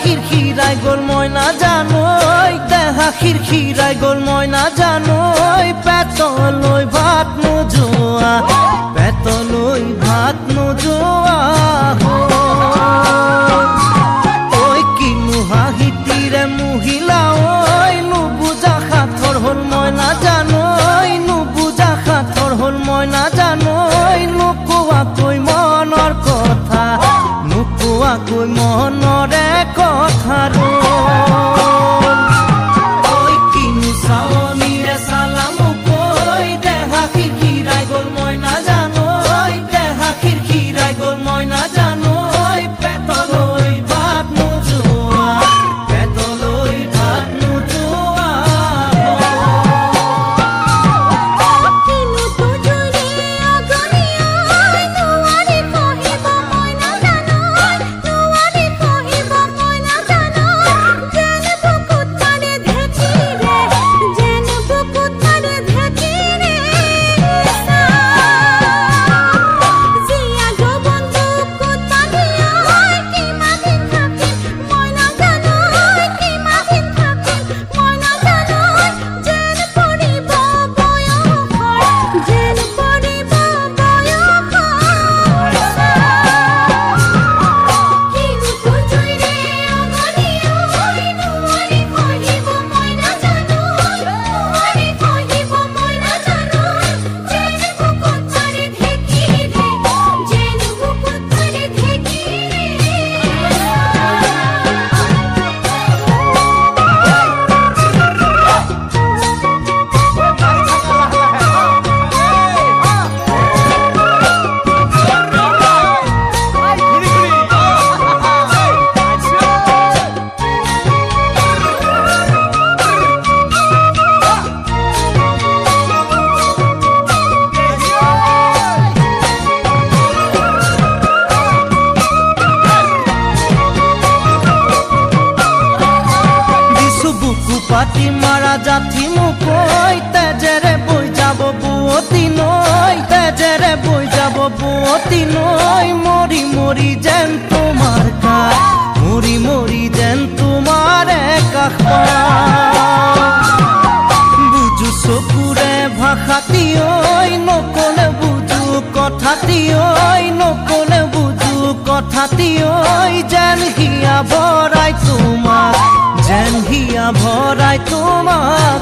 খিৰখিৰাই গ'ল মই নাজানো দেহা খিৰখিৰাই গ'ল মই নাজানো পেটলৈ ভাত নোযোৱা পেটলৈ ভাত নোযোৱা ঐ কিনো হাঁহিতিৰে মহিলা ঐ নুবুজা সাঁথৰ হ'ল মই নাজানো নুবুজা সাঁথৰ হ'ল মই নাজানো নোকোৱাকৈ মনৰ কথা নোকোৱাকৈ মনৰে কথা ঐ কিনো চাৱনিৰে চালাম কৈ দেহা খিৰখিৰাই গ'ল মই নাজানো দেহা খিৰখিৰাই গ'ল মই নাজানো পেটলৈ ভাত নোযোৱা পেটলৈ ভাত নোযোৱা পাতি মাৰা জাতি মুকৈ তেজেৰে বৈ যাব বুৱতী নৈ তেজেৰে বৈ যাব বুৱতী নৈ মৰি মৰি যেন তোমাৰ কাষ মৰি মৰি যেন তোমাৰে কাষ বুজো চকুৰে ভাষাতি ঐ নকলে বুজো কথাতি ঐ নকলে বুজো কথাতি ঐ যেন হিয়া ভৰাই তোমাক যেন হিয়া ভৰাই তোমাক